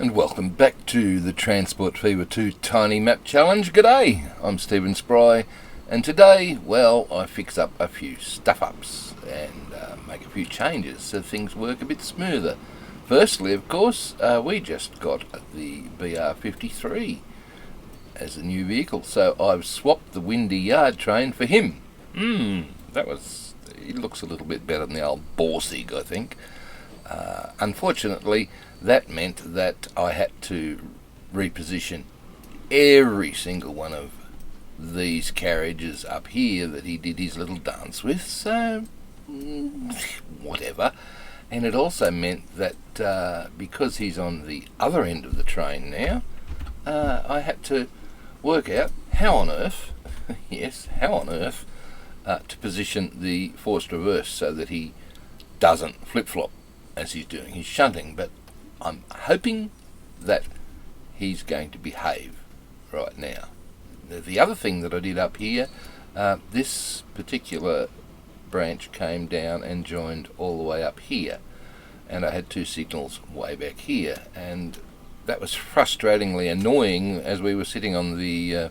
And welcome back to the Transport Fever 2 Tiny Map Challenge. G'day, I'm Stephen Spry, and today, well, I fix up a few stuff-ups and make a few changes so things work a bit smoother. Firstly, of course, we just got the BR53 as a new vehicle, so I've swapped the Windy Yard train for him. It looks a little bit better than the old Borsig, I think. Unfortunately, that meant that I had to reposition every single one of these carriages up here that he did his little dance with, so whatever. And it also meant that because he's on the other end of the train now, I had to work out how on earth, to position the forced reverse so that he doesn't flip-flop as he's doing his shunting. But I'm hoping that he's going to behave right now. The other thing that I did up here, this particular branch came down and joined all the way up here, and I had two signals way back here, and that was frustratingly annoying as we were sitting on the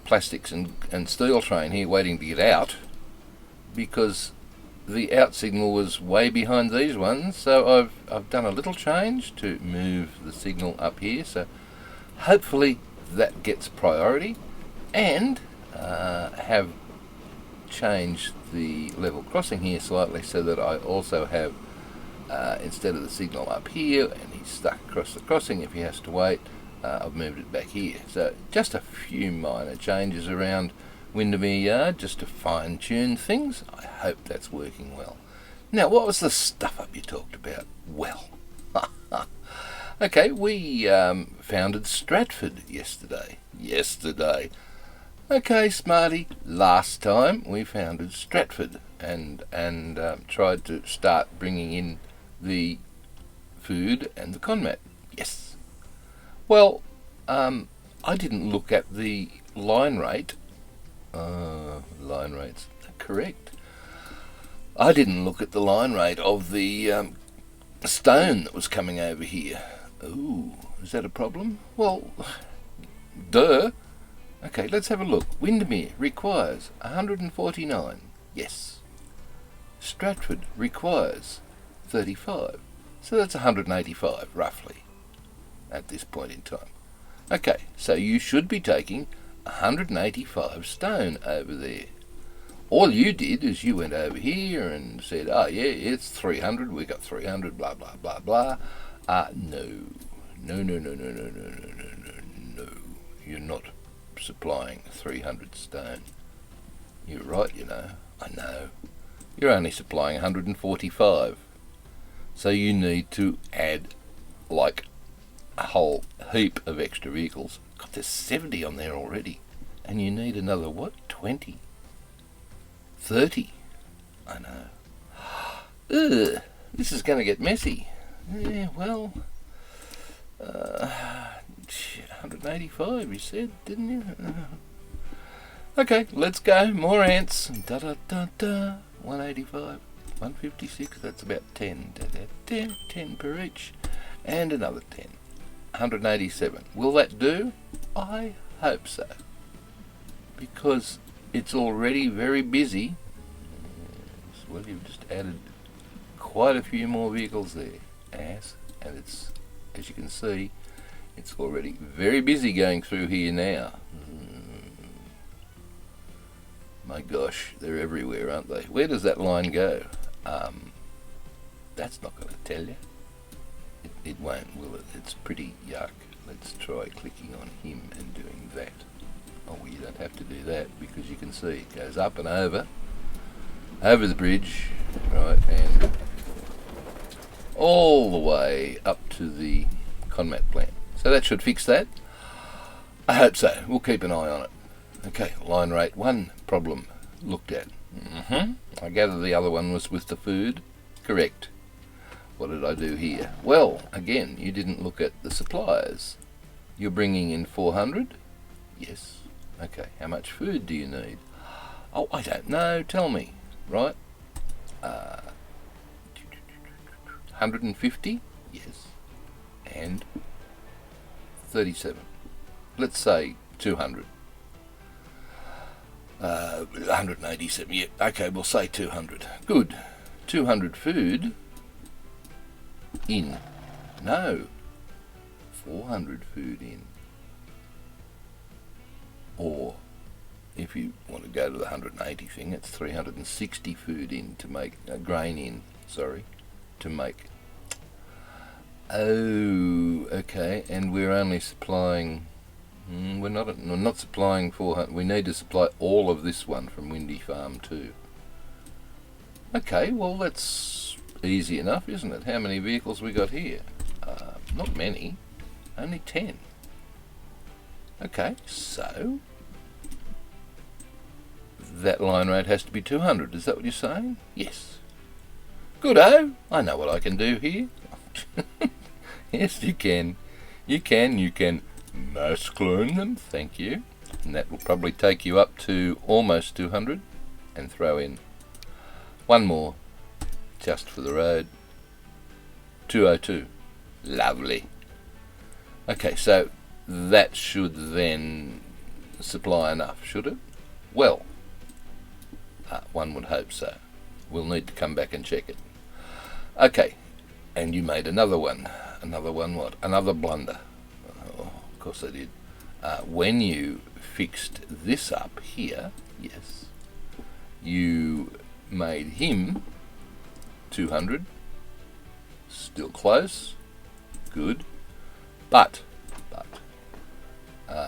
plastics and steel train here waiting to get out, because the out signal was way behind these ones. So I've done a little change to move the signal up here, so hopefully that gets priority, and have changed the level crossing here slightly so that I also have, instead of the signal up here and he's stuck across the crossing if he has to wait, I've moved it back here. So just a few minor changes around Windermere Yard just to fine-tune things. I hope that's working well. Now, what was the stuff-up you talked about? Well, okay, we founded Stratford yesterday. Okay, Smarty, last time we founded Stratford and tried to start bringing in the food and the conmat. Yes. Well, I didn't look at the line rate. Line rate's correct. I didn't look at the line rate of the stone that was coming over here. Ooh, is that a problem? Well, duh. Okay, let's have a look. Windermere requires 149. Yes. Stratford requires 35. So that's 185, roughly, at this point in time. Okay, so you should be taking 185 stone over there. All you did is you went over here and said, oh yeah, it's 300, we got 300, blah, blah, blah, blah. No. You're not supplying 300 stone. You're right, you know. I know. You're only supplying 145. So you need to add like a whole heap of extra vehicles. God, there's 70 on there already. And you need another, what, 20? 30? I know. Ugh, this is going to get messy. Yeah, well, 185 you said, didn't you? Okay, let's go. More ants. 185, 156, that's about 10. 10 per each. And another 10. 187. Will that do? I hope so. Because it's already very busy. Yes, well, you've just added quite a few more vehicles there. And it's, as you can see, it's already very busy going through here now. My gosh, they're everywhere, aren't they? Where does that line go? That's not going to tell you. It won't, will it? It's pretty yuck. Let's try clicking on him and doing that. Oh, well, you don't have to do that because you can see it goes up and over the bridge, right, and all the way up to the conmat plant. So that should fix that. I hope so. We'll keep an eye on it. Okay, line rate 1 problem looked at. I gather the other one was with the food. Correct. What did I do here? Well, again, you didn't look at the suppliers. You're bringing in 400? Yes. Okay, how much food do you need? Oh, I don't know. Tell me. Right? 150? Yes. And 37. Let's say 200. 187, yeah, okay, we'll say 200. Good. 200 food in. No. 400 food in. Or, if you want to go to the 180 thing, it's 360 food in to make, grain in, sorry, to make. Oh, okay, and we're only supplying, we're not supplying 400, we need to supply all of this one from Windy Farm too. Okay, well that's easy enough, isn't it? How many vehicles we got here? Not many, only 10. Okay, so that line rate has to be 200, is that what you're saying? Yes. Good-o, I know what I can do here. Yes, you can. You can mass clone them, thank you. And that will probably take you up to almost 200. And throw in one more, just for the road. 202. Lovely. Okay, so that should then supply enough, should it? Well, one would hope so. We'll need to come back and check it. Okay, and you made another one. Another one what? Another blunder. Oh, of course I did. When you fixed this up here, yes, you made him 200. Still close. Good. But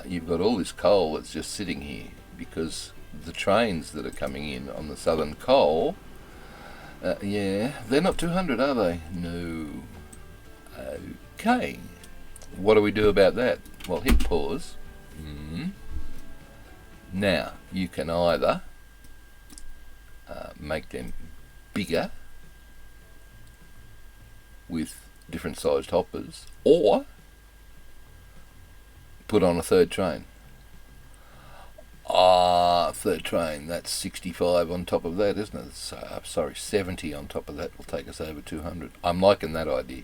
you've got all this coal that's just sitting here because the trains that are coming in on the southern coal, yeah, they're not 200, are they? No. Okay. What do we do about that? Well, hit pause. Now, you can either make them bigger with different sized hoppers, or put on a third train. Third train, that's 65 on top of that, isn't it? So, sorry, 70 on top of that will take us over 200. I'm liking that idea.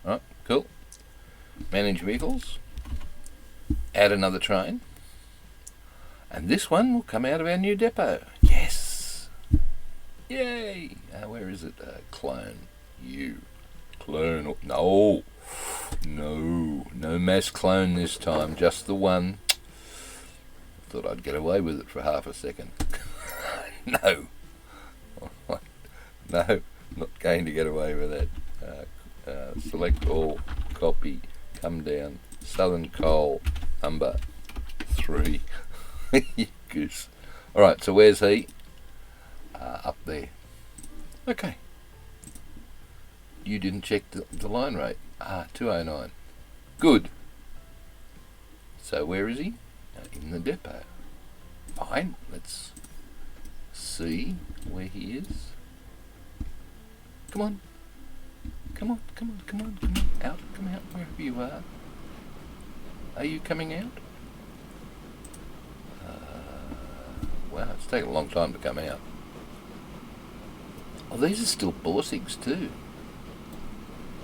Alright, cool. Manage vehicles. Add another train. And this one will come out of our new depot. Yes! Yay! Where is it? Clone. You. Clone. No! No mass clone this time. Just the one. Thought I'd get away with it for half a second. No. No, not going to get away with that. Select all. Copy. Come down. Southern Coal. Number 3. You goose. Alright, so where's he? Up there. Okay. You didn't check the line rate. 209. Good. So where is he? In the depot. Fine. Let's see where he is. Come on. Come on. Out. Come out wherever you are. Are you coming out? Wow, it's taken a long time to come out. Oh, these are still Borsigs too.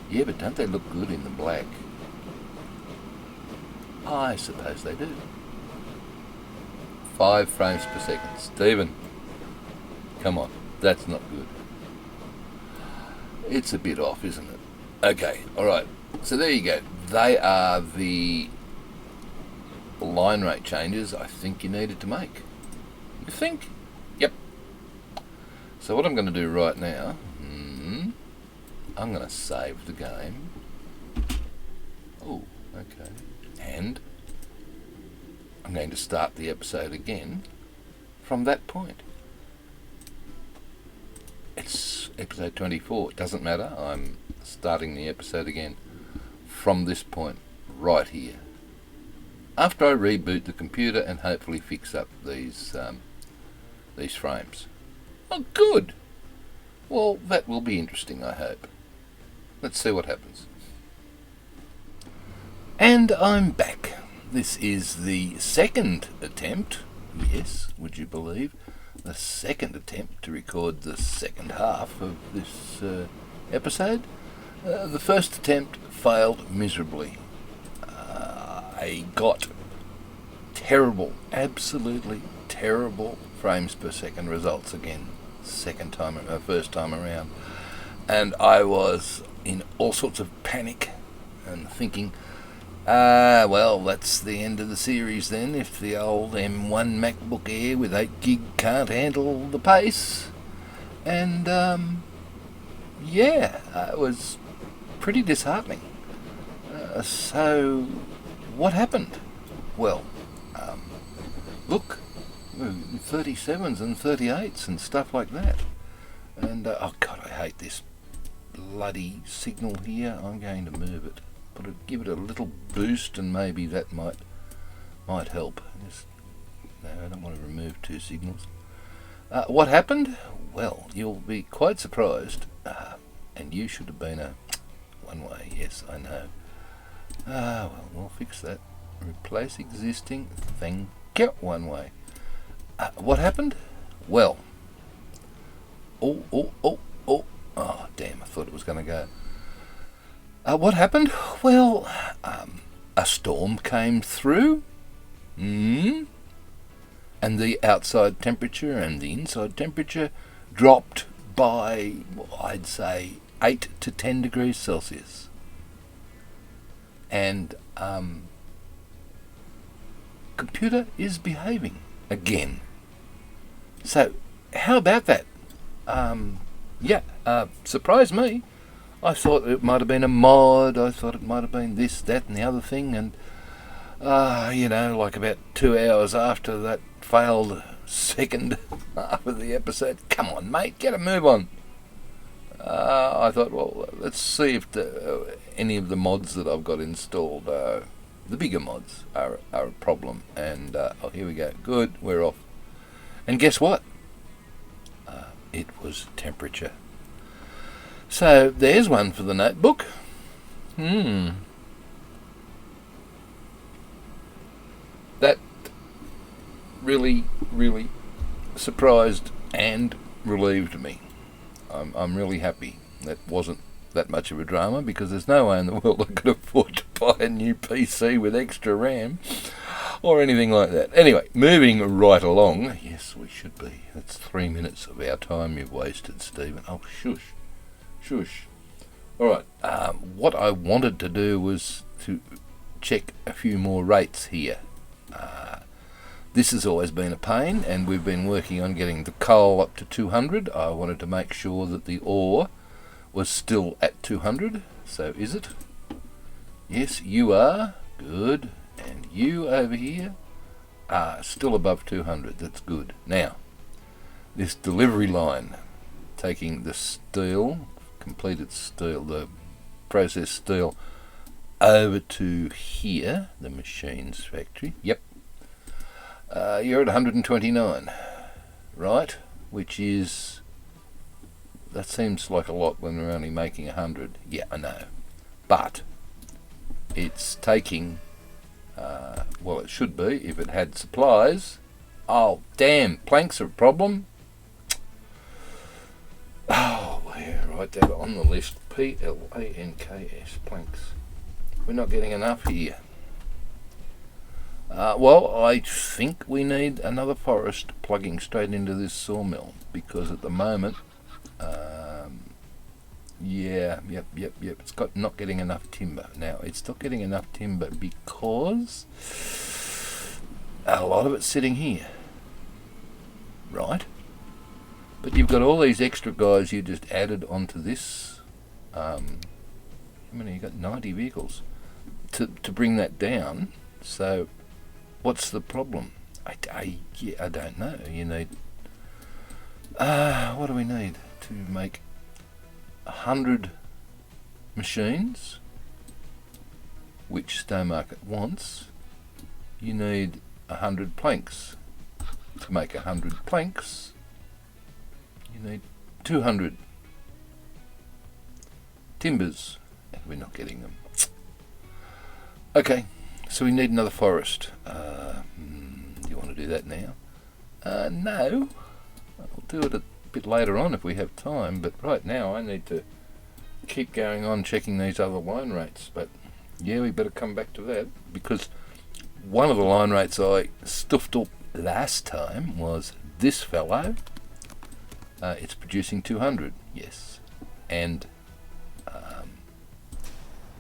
Yeah, but don't they look good in the black? I suppose they do. 5 frames per second. Stephen, come on, that's not good. It's a bit off, isn't it? Okay, alright. So there you go. They are the line rate changes I think you needed to make. You think? Yep. So what I'm going to do right now, I'm going to save the game. Oh, okay. And I'm going to start the episode again from that point. It's episode 24. It doesn't matter. I'm starting the episode again from this point right here. After I reboot the computer and hopefully fix up these frames. Oh, good. Well, that will be interesting, I hope. Let's see what happens. And I'm back. This is the second attempt, yes, would you believe, the second attempt to record the second half of this episode. The first attempt failed miserably. I got terrible, absolutely terrible frames per second results again, first time around. And I was in all sorts of panic and thinking, well, that's the end of the series then, if the old M1 Macbook Air with 8 gig can't handle the pace. And, it was pretty disheartening. So, what happened? Well, look, 37s and 38s and stuff like that. And, oh God, I hate this bloody signal here. I'm going to move it. Give it a little boost, and maybe that might help. No, I don't want to remove two signals. What happened? Well, you'll be quite surprised, and you should have been a one-way. Yes, I know. Well, we'll fix that. Replace existing. Thank you. One-way. What happened? Well. Oh, damn! I thought it was going to go. What happened? Well, a storm came through, and the outside temperature and the inside temperature dropped by, I'd say, 8 to 10 degrees Celsius. And computer is behaving again. So, how about that? Surprised me. I thought it might have been a mod, I thought it might have been this, that and the other thing, and, like about 2 hours after that failed second half of the episode, come on mate, get a move on. I thought, well, let's see if any of the mods that I've got installed, the bigger mods, are a problem, and, here we go, good, we're off. And guess what? It was temperature. So, there's one for the notebook. That really, really surprised and relieved me. I'm really happy. That wasn't that much of a drama, because there's no way in the world I could afford to buy a new PC with extra RAM or anything like that. Anyway, moving right along. Yes, we should be. That's 3 minutes of our time you've wasted, Stephen. Oh, shush. Alright, what I wanted to do was to check a few more rates here. This has always been a pain, and we've been working on getting the coal up to 200. I wanted to make sure that the ore was still at 200. So is it? Yes, you are. Good. And you over here are still above 200. That's good. Now, this delivery line, taking the steel, completed steel, the processed steel, over to here, the machines factory. Yep. You're at 129, right? Which is, that seems like a lot when we're only making 100. Yeah, I know. But it's taking, well, it should be if it had supplies. Oh, damn, planks are a problem. Oh, yeah, write that on the list. Planks, planks. We're not getting enough here. Well, I think we need another forest plugging straight into this sawmill, because at the moment, it's not getting enough timber. Now, it's not getting enough timber because a lot of it's sitting here, right? But you've got all these extra guys you just added onto this. How many? You got 90 vehicles to bring that down. So, what's the problem? I don't know. You need. What do we need to make 100 machines, which Stone Market wants? You need 100 planks. To make 100 planks, you need 200 timbers, and we're not getting them. Okay, so we need another forest. Do you want to do that now? No, I'll do it a bit later on if we have time, but right now I need to keep going on checking these other line rates. But yeah, we better come back to that, because one of the line rates I stuffed up last time was this fellow. It's producing 200, yes, and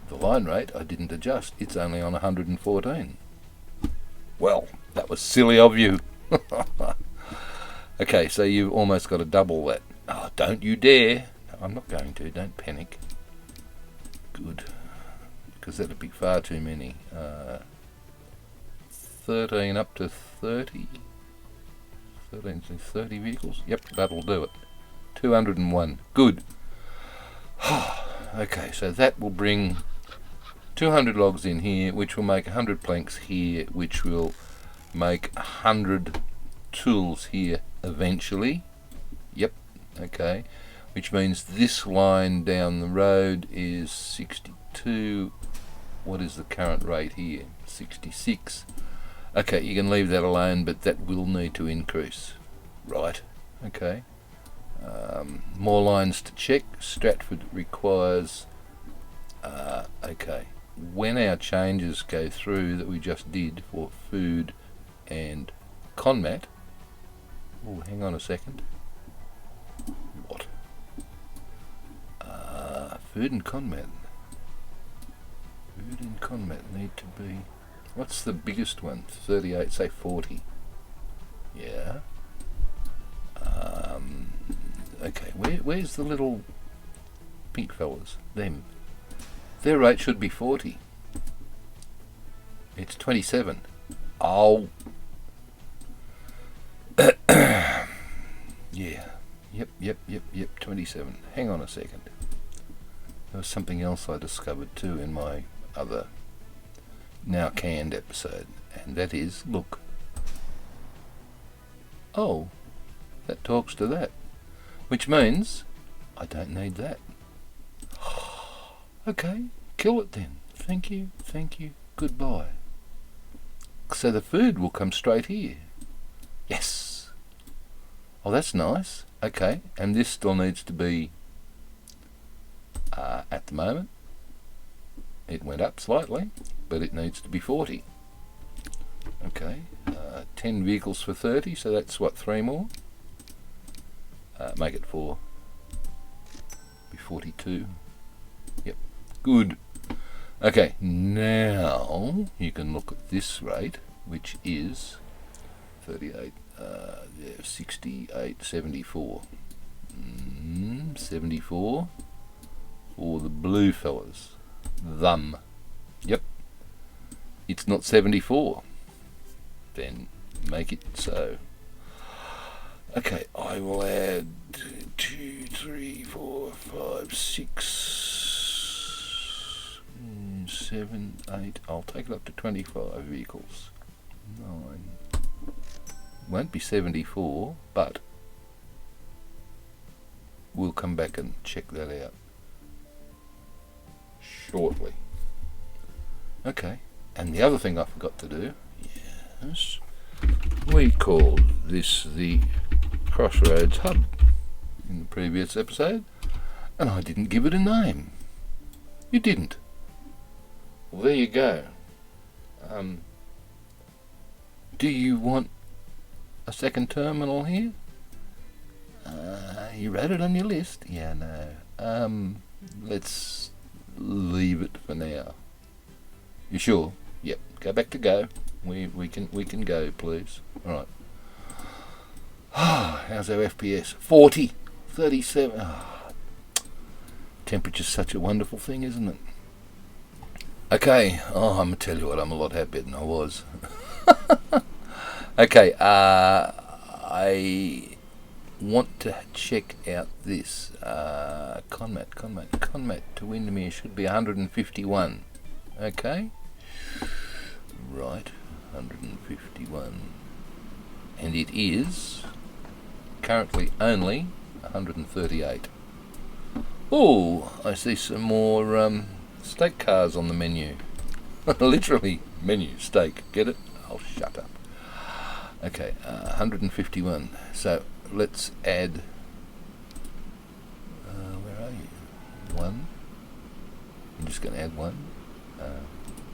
the line rate I didn't adjust. It's only on 114. Well, that was silly of you. Okay, so you've almost got to double that. Oh, don't you dare. No, I'm not going to. Don't panic. Good. Because that'd be far too many. 13 up to 30. 13 to 30 vehicles. Yep, that'll do it. 201. Good. Okay, so that will bring 200 logs in here, which will make 100 planks here, which will make 100 tools here eventually. Yep, okay. Which means this line down the road is 62. What is the current rate here? 66. Okay, you can leave that alone, but that will need to increase. Right, okay. More lines to check. Stratford requires... okay. When our changes go through that we just did for food and Conmat... Oh, hang on a second. What? Food and Conmat. Food and Conmat need to be... What's the biggest one? 38, say 40. Yeah. Okay, where's the little pink fellas? Them. Their rate should be 40. It's 27. Oh. Yeah. Yep, 27. Hang on a second. There was something else I discovered too in my other now canned episode, and that is, look. Oh, that talks to that. Which means I don't need that. Okay, kill it then. Thank you, goodbye. So the food will come straight here. Yes. Oh, that's nice. Okay, and this still needs to be, at the moment, it went up slightly, but it needs to be 40. Okay, 10 vehicles for 30, so that's what, 3 more? Make it 4. Be 42. Yep, good. Okay, now you can look at this rate, which is 38, 68, 74. 74 for the blue fellas. Them. Yep. It's not 74. Then make it so. Okay, I will add 2, 3, 4, 5, 6, 7, 8. I'll take it up to 25 vehicles. 9. Won't be 74, but we'll come back and check that out shortly. Okay, and the other thing I forgot to do, yes, we called this the Crossroads Hub in the previous episode, and I didn't give it a name. You didn't. Well, there you go. Do you want a second terminal here? You wrote it on your list? Yeah, no. Let's leave it for now. You sure? Yep. Go back to go. We can go, please. All right. How's our FPS? 40, 37. Temperature's such a wonderful thing, isn't it? Okay. Oh, I'm gonna tell you what. I'm a lot happier than I was. Okay. I want to check out this Conmat to Windermere should be 151. Okay. Right. 151. And it is currently only 138. Oh, I see some more steak cars on the menu. Literally menu, steak. Get it? Oh, shut up. Okay, 151. So let's add. Where are you? 1. I'm just going to add 1,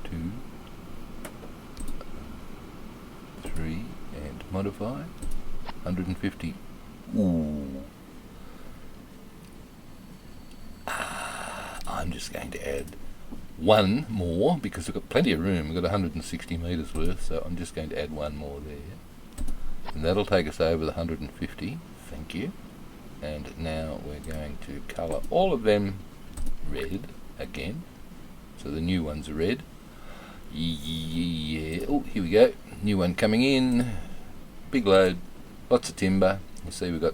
2, Modify. 150. Ooh. I'm just going to add one more because we've got plenty of room. We've got 160 metres worth, so I'm just going to add one more there. And that'll take us over the 150. Thank you. And now we're going to colour all of them red again. So the new ones are red. Yeah. Oh, here we go. New one coming in. Big load. Lots of timber. You see we've got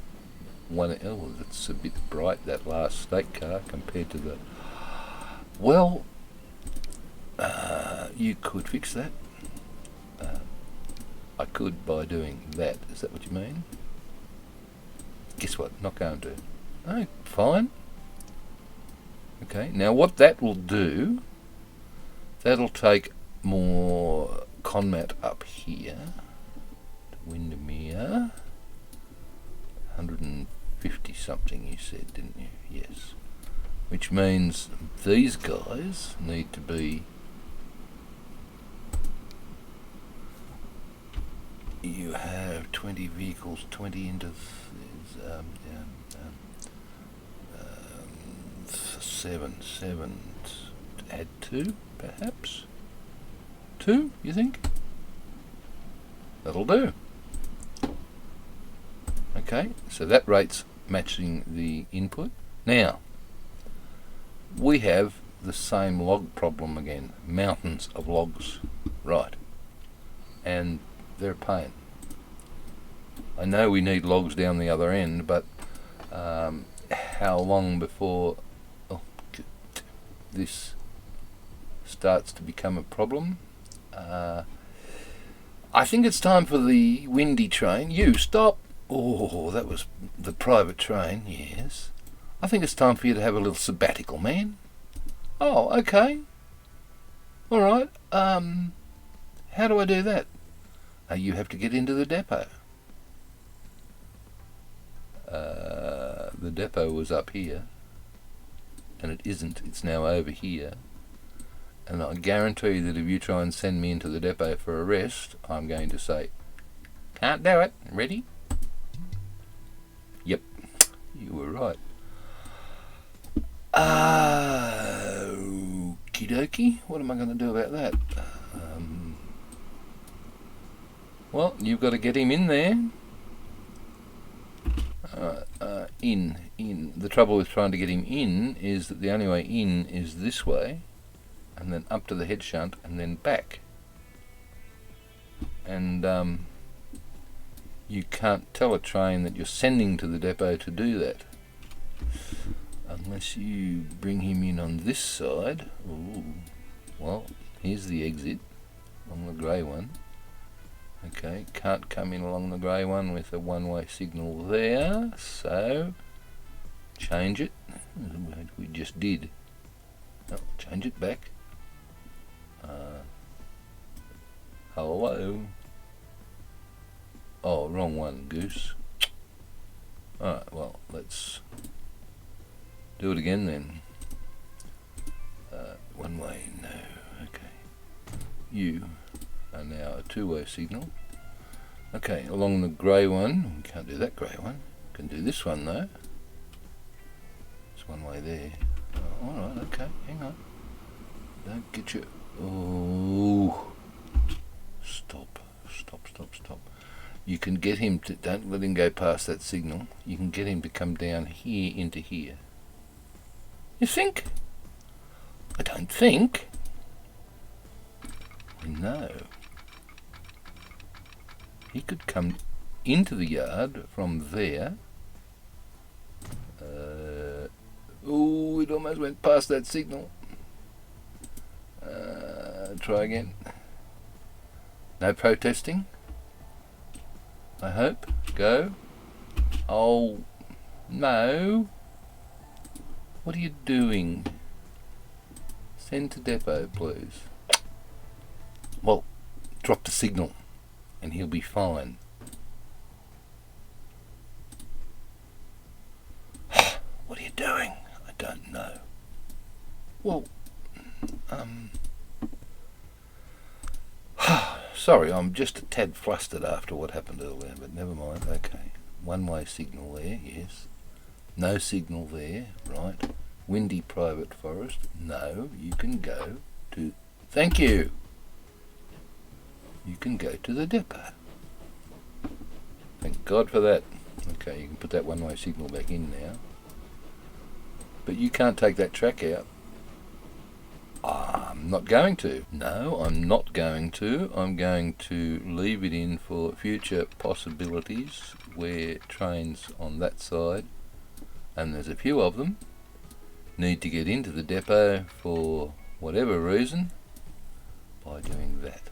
one. Oh, that's a bit bright, that last stake car, compared to the... Well, you could fix that. I could by doing that. Is that what you mean? Guess what? Not going to. Oh, fine. Okay, now what that will do, that'll take more conmat up here. Windermere. 150 something you said, didn't you? Yes. Which means these guys need to be... You have 20 vehicles, 20 into... 7. Add 2, perhaps? 2, you think? That'll do. Okay, so that rate's matching the input. Now, we have the same log problem again. Mountains of logs. Right. And they're a pain. I know we need logs down the other end, but how long before this starts to become a problem? I think it's time for the windy train. You, stop! Oh, that was the private train, yes. I think it's time for you to have a little sabbatical, man. Oh, okay. Alright, how do I do that? You have to get into the depot. The depot was up here, and it isn't. It's now over here. And I guarantee that if you try and send me into the depot for a rest, I'm going to say, can't do it. Ready? Yep, you were right. Okie dokie. What am I going to do about that? Well, you've got to get him in there. In. The trouble with trying to get him in is that the only way in is this way, and then up to the head shunt, and then back. And you can't tell a train that you're sending to the depot to do that, unless you bring him in on this side. Ooh. Well, here's the exit on the grey one. Okay, can't come in along the grey one with a one-way signal there, so change it. We just did. Oh, change it back. Hello. Oh, wrong one, goose. Alright, well, let's do it again then. One way, no. Okay. You are now a two-way signal. Okay, along the grey one, we can't do that grey one. Can do this one though. It's one way there. Oh, alright, okay, hang on. Don't get your... Oh, stop. You can get him to... Don't let him go past that signal. You can get him to come down here into here. You think? I don't think. No. He could come into the yard from there. Oh, it almost went past that signal. Try again. No protesting, I hope. Go. Oh, no. What are you doing? Send to depot, please. Well, drop the signal and he'll be fine. What are you doing? I don't know. Well, Sorry, I'm just a tad flustered after what happened earlier, but never mind. Okay, one-way signal there, yes. No signal there, right. Windy private forest, no. You can go to... Thank you! You can go to the depot. Thank God for that. Okay, you can put that one-way signal back in now. But you can't take that track out. I'm not going to. No, I'm not going to. I'm going to leave it in for future possibilities where trains on that side, and there's a few of them, need to get into the depot for whatever reason by doing that.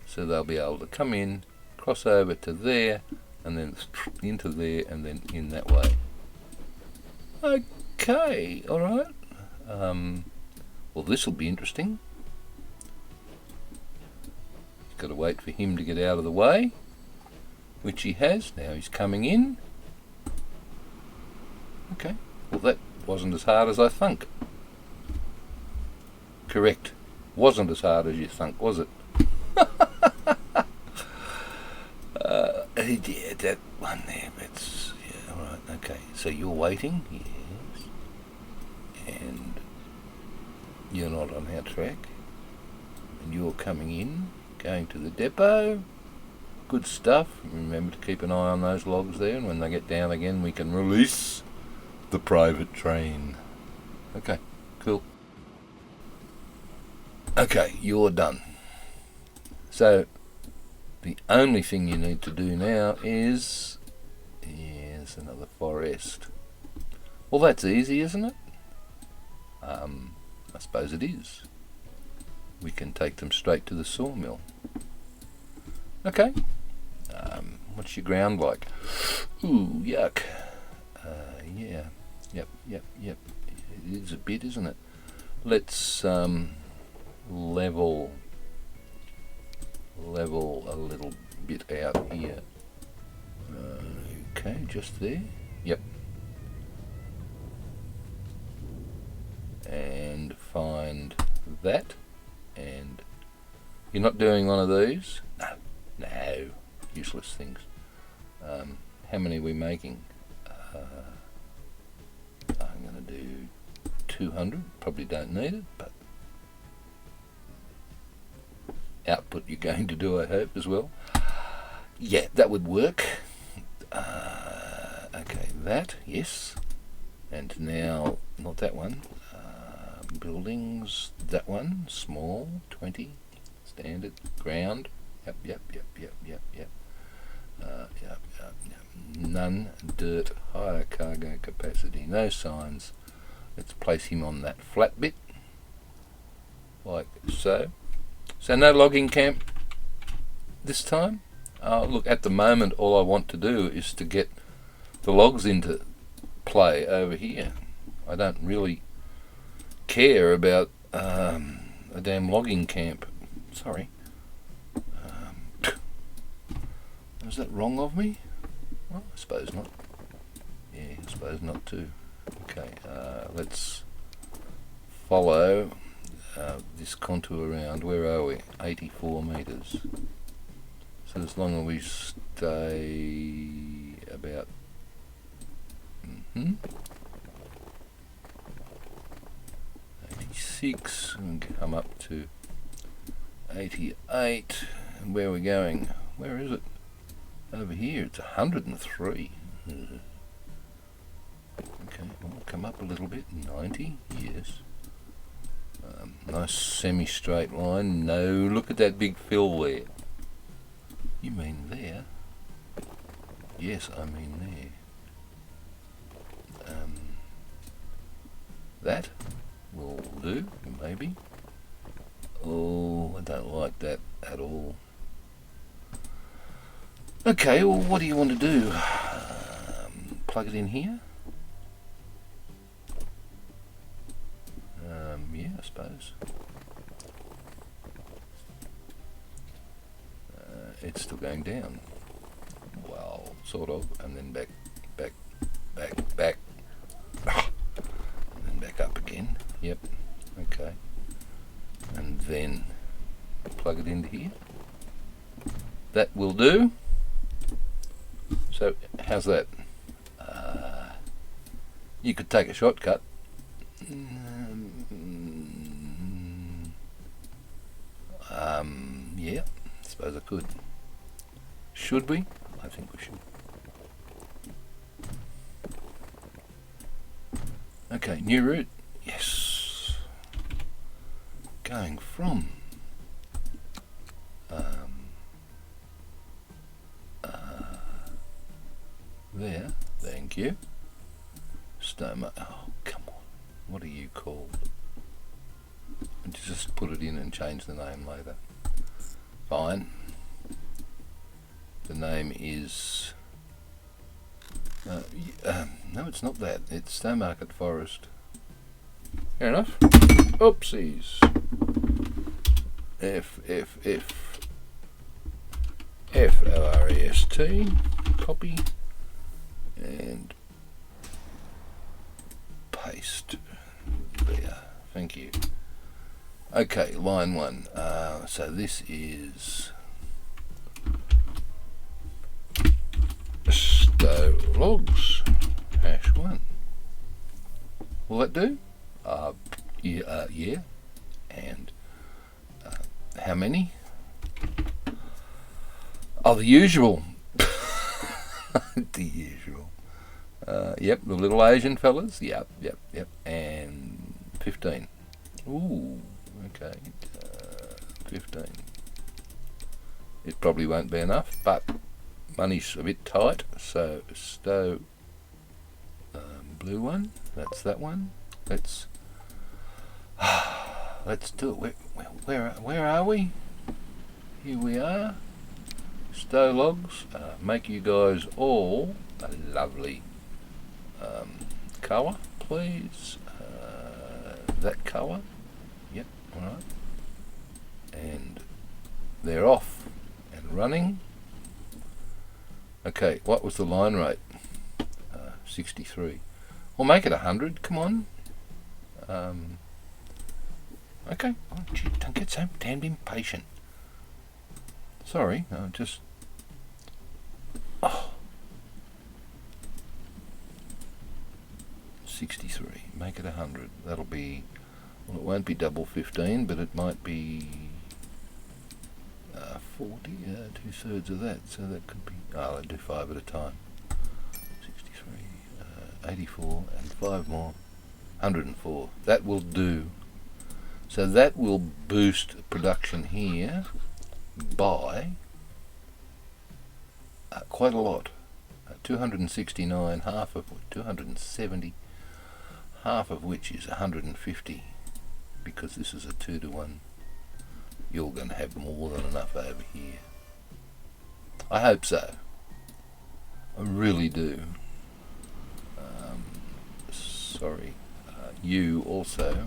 So they'll be able to come in, cross over to there, and then into there, and then in that way. Okay, alright. Well, this will be interesting. Got to wait for him to get out of the way, which he has. Now he's coming in. Okay, well that wasn't as hard as I thunk. Correct, wasn't as hard as you thunk, was it? Yeah, that one there, that's, yeah, alright, okay. So you're waiting, yes, and you're not on our track, and you're coming in, going to the depot. Good stuff. Remember to keep an eye on those logs there, and when they get down again we can release the private train. Okay, cool. Okay, you're done. So the only thing you need to do now is another forest. Well, that's easy, isn't it? I suppose it is. We can take them straight to the sawmill. Okay. What's your ground like? Ooh, yuck. Yeah. Yep. It is a bit, isn't it? Let's level a little bit out here. Okay, just there. Yep. And find that. And you're not doing one of these? No, useless things. How many are we making? I'm going to do 200. Probably don't need it, but output you're going to do, I hope, as well. Yeah, that would work. Okay, that, yes. And now, not that one. Buildings, that one, small, 20, standard, ground. Yep. None, dirt, higher cargo capacity, no signs. Let's place him on that flat bit, like so. So no logging camp this time. Look, at the moment all I want to do is to get the logs into play over here. I don't really care about a damn logging camp. Sorry. Is that wrong of me? Well, I suppose not. Yeah, I suppose not too. Okay, let's follow this contour around. Where are we? 84 metres. So as long as we stay about 86 and come up to 88. And where are we going? Where is it? Over here, it's 103. Okay, we'll come up a little bit. 90, yes. Nice semi-straight line. No, look at that big fill there. You mean there? Yes, I mean there. That will do, maybe. Oh, I don't like that at all. Okay, well, what do you want to do? Plug it in here? Yeah, I suppose. It's still going down. Well, sort of, and then back, and then back up again. Yep, okay. And then plug it into here. That will do. So how's that? You could take a shortcut. Yeah, I suppose I could. Should we? I think we should. Okay, new route. Yes. Going from there. Thank you. Stoma. Oh, come on. What are you called? Just put it in and change the name later. Fine. The name is... no, it's not that. It's Stowmarket Forest. Fair enough. Oopsies. F-O-R-E-S-T. Copy. And paste. There. Thank you. Okay, line 1. So this is stow logs #1. Will that do? Yeah. And how many? Oh, the usual. The usual. Yep, the little Asian fellas. Yep. And 15. Ooh, okay. 15. It probably won't be enough, but money's a bit tight, so stow blue one. That's that one. Let's do it. Where are we? Here we are. Stow logs. Make you guys all a lovely colour, please. That colour. Yep. All right. And they're off and running. Okay, what was the line rate? 63. We'll make it 100. Come on. Okay. Oh, gee, don't get so damned impatient. Sorry, no, just... Oh. 63. Make it 100. That'll be... Well, it won't be double 15, but it might be 40, 2/3 of that. So that could be... Oh, I'll do 5 at a time. 63, 84, and 5 more. 104. That will do. So that will boost production here by quite a lot. 269, half of 270, half of which is 150, because this is a 2-to-1. You're going to have more than enough over here. I hope so. I really do. Sorry. You also.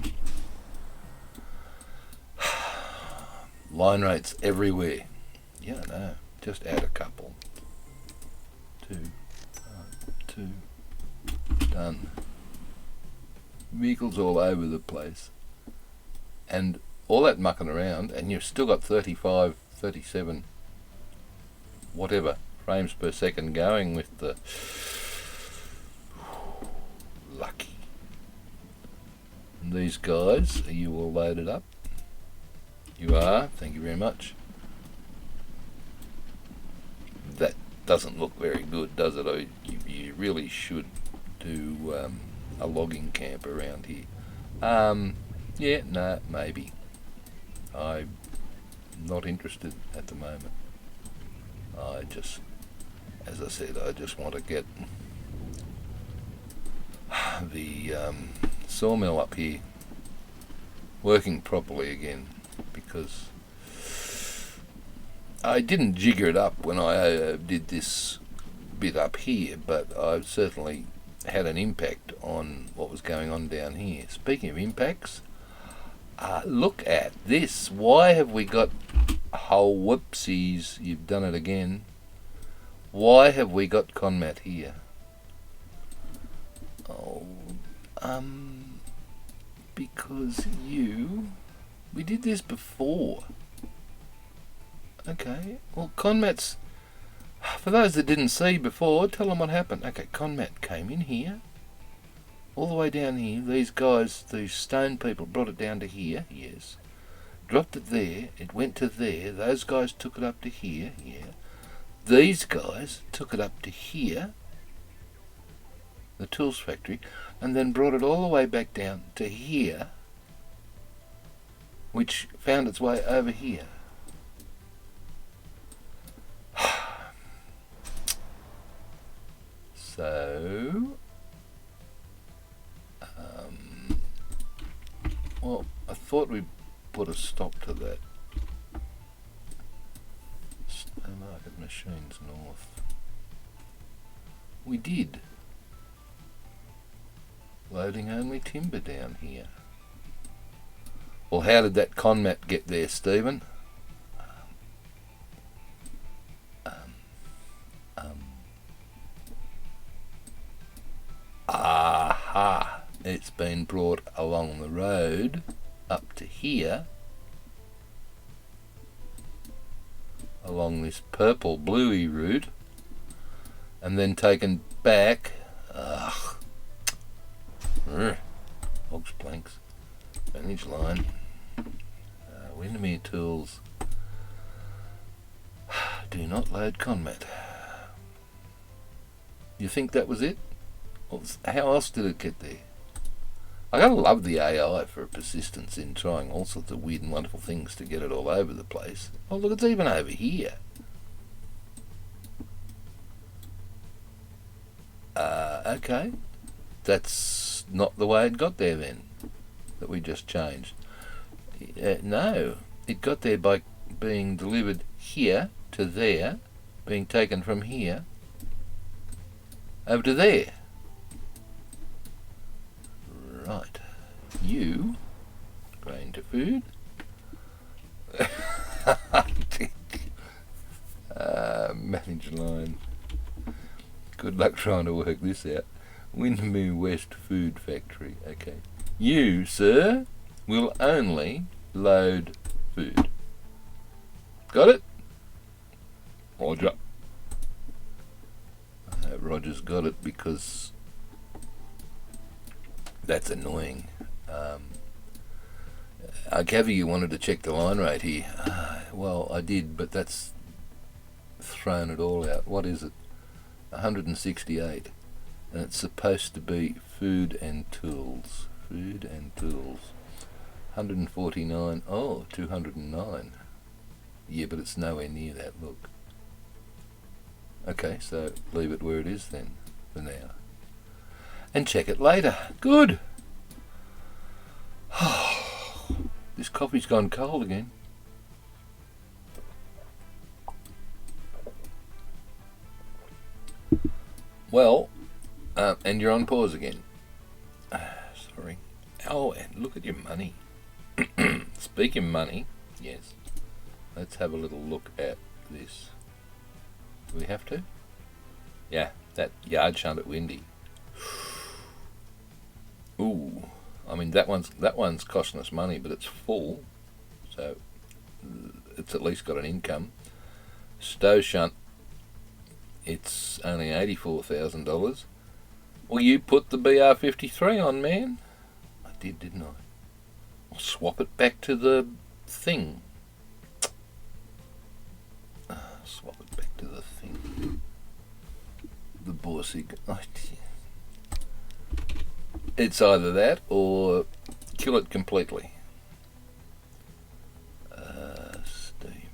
Line rates everywhere. Yeah, I know. Just add a couple. 2. Done. Vehicles all over the place. And all that mucking around, and you've still got 35, 37, whatever, frames per second going with the... Lucky. And these guys, are you all loaded up? You are, thank you very much. That doesn't look very good, does it? You really should do a logging camp around here. Yeah, no, maybe. I'm not interested at the moment. I just, as I said, I just want to get the sawmill up here working properly again, because I didn't jigger it up when I did this bit up here, but I've certainly had an impact on what was going on down here. Speaking of impacts, look at this. Why have we got... Oh, whoopsies, you've done it again. Why have we got Conmat here? Oh, because we did this before. Okay, well, Conmat's... For those that didn't see before, tell them what happened. Okay, Conmat came in here, all the way down here. These guys, these stone people, brought it down to here, yes. Dropped it there, it went to there. Those guys took it up to here, yeah. These guys took it up to here, the tools factory, and then brought it all the way back down to here, which found its way over here. So, well, I thought we'd put a stop to that. Snow Market Machines North. We did. Loading only timber down here. Well, how did that Conmat get there, Stephen? Aha! It's been brought along the road up to here, along this purple bluey route, and then taken back. Hogs planks, manage line, Windermere tools. Do not load Conmat. You think that was it? How else did it get there? I gotta love the AI for persistence in trying all sorts of weird and wonderful things to get it all over the place. Oh look, it's even over here. Okay. That's not the way it got there then, that we just changed. No, it got there by being delivered here to there, being taken from here over to there. Right, you, grain to food. Manage line. Good luck trying to work this out. Windermere West Food Factory. Okay. You, sir, will only load food. Got it? Roger. Roger's got it because that's annoying. I gather you wanted to check the line rate here. Well, I did, but that's thrown it all out. What is it? 168. And it's supposed to be food and tools. Food and tools. 149. Oh, 209. Yeah, but it's nowhere near that, look. Okay, so leave it where it is then, for now. And check it later. Good. This coffee's gone cold again. Well, and you're on pause again. Sorry. Oh, and look at your money. Speaking money, yes. Let's have a little look at this. Do we have to? Yeah, that yard shunt at Windy. Ooh, I mean that one's costing us money, but it's full, so it's at least got an income. Stowe shunt, it's only $84,000. Well, you put the BR53 on, man. I did, didn't I? I'll swap it back to the thing. Swap it back to the thing. The Borsig. Oh, it's either that or kill it completely. Steam.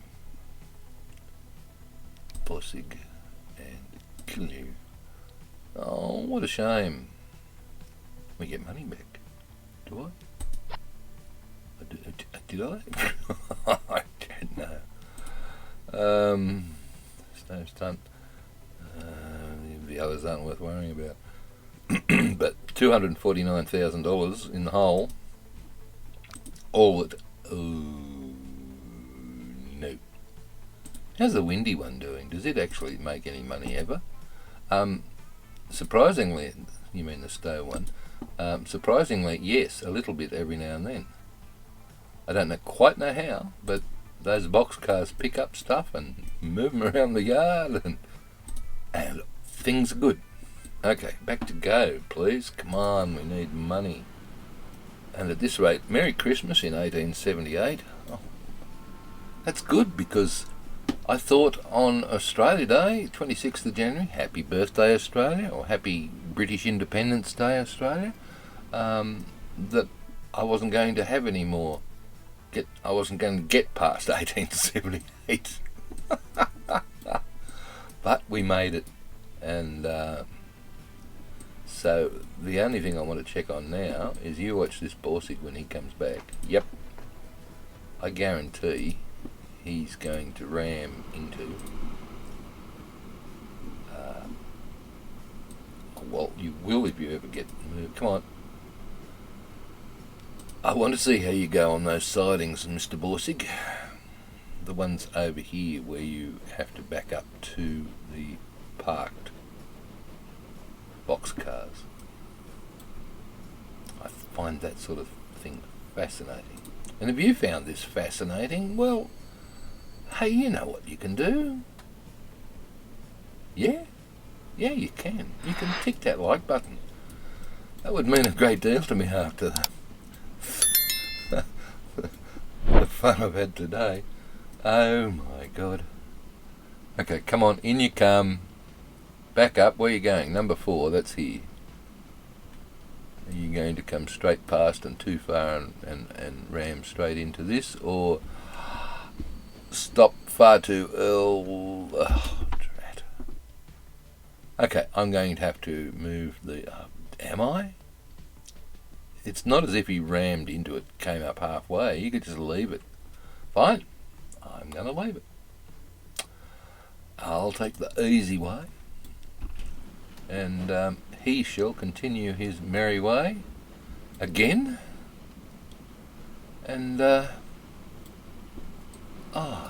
Borsig and kill you. Oh, what a shame. We get money back. Do I? Did I? I don't know. Snow stunt. The others aren't worth worrying about. But $249,000 in the hole. All it. Oh no. How's the Windy one doing? Does it actually make any money ever? Surprisingly, you mean the Stowe one? Surprisingly, yes, a little bit every now and then. I don't quite know how, but those box cars pick up stuff and move them around the yard, and look, things are good. Okay, back to go, please. Come on, we need money. And at this rate, Merry Christmas in 1878. Oh, that's good, because I thought on Australia Day, 26th of January, Happy Birthday Australia, or Happy British Independence Day Australia, that I wasn't going to have any more. I wasn't going to get past 1878. But we made it. And so the only thing I want to check on now is you watch this Borsig when he comes back. Yep. I guarantee he's going to ram into... well, you will if you ever get moved. Come on. I want to see how you go on those sidings, Mr. Borsig. The ones over here where you have to back up to the parked boxcars. I find that sort of thing fascinating. And if you found this fascinating, well, hey, you know what you can do. Yeah? Yeah, you can. You can tick that like button. That would mean a great deal to me after the fun I've had today. Oh my God. Okay, come on, in you come. Back up, where are you going? Number 4, that's here. Are you going to come straight past and too far and ram straight into this, or stop far too early? Oh, drat. Okay, I'm going to have to move the... am I? It's not as if he rammed into it, came up halfway. You could just leave it. Fine. I'm going to leave it. I'll take the easy way. And he shall continue his merry way again. And, oh,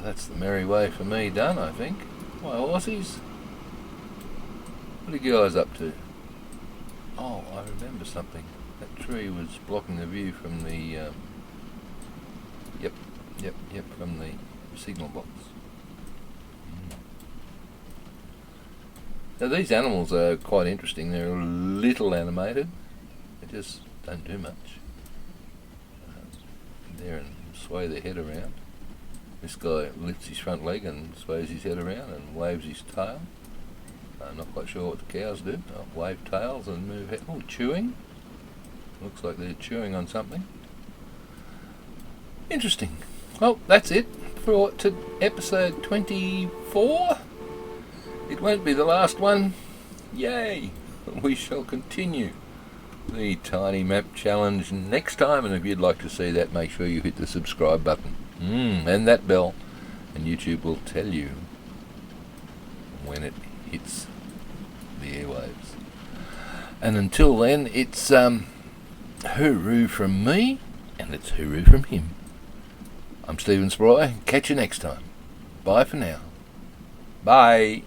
that's the merry way for me done, I think. My Aussies. What are you guys up to? Oh, I remember something. That tree was blocking the view from the, yep, from the signal box. Now these animals are quite interesting. They're a little animated. They just don't do much. There and sway their head around. This guy lifts his front leg and sways his head around and waves his tail. I'm not quite sure what the cows do. Wave tails and move head. Oh, chewing. Looks like they're chewing on something. Interesting. Well, that's it for episode 24. It won't be the last one. Yay! We shall continue the Tiny Map Challenge next time, and if you'd like to see that, make sure you hit the subscribe button and that bell, and YouTube will tell you when it hits the airwaves. And until then, it's hooroo from me, and it's hooroo from him. I'm Stephen Spry. Catch you next time. Bye for now. Bye.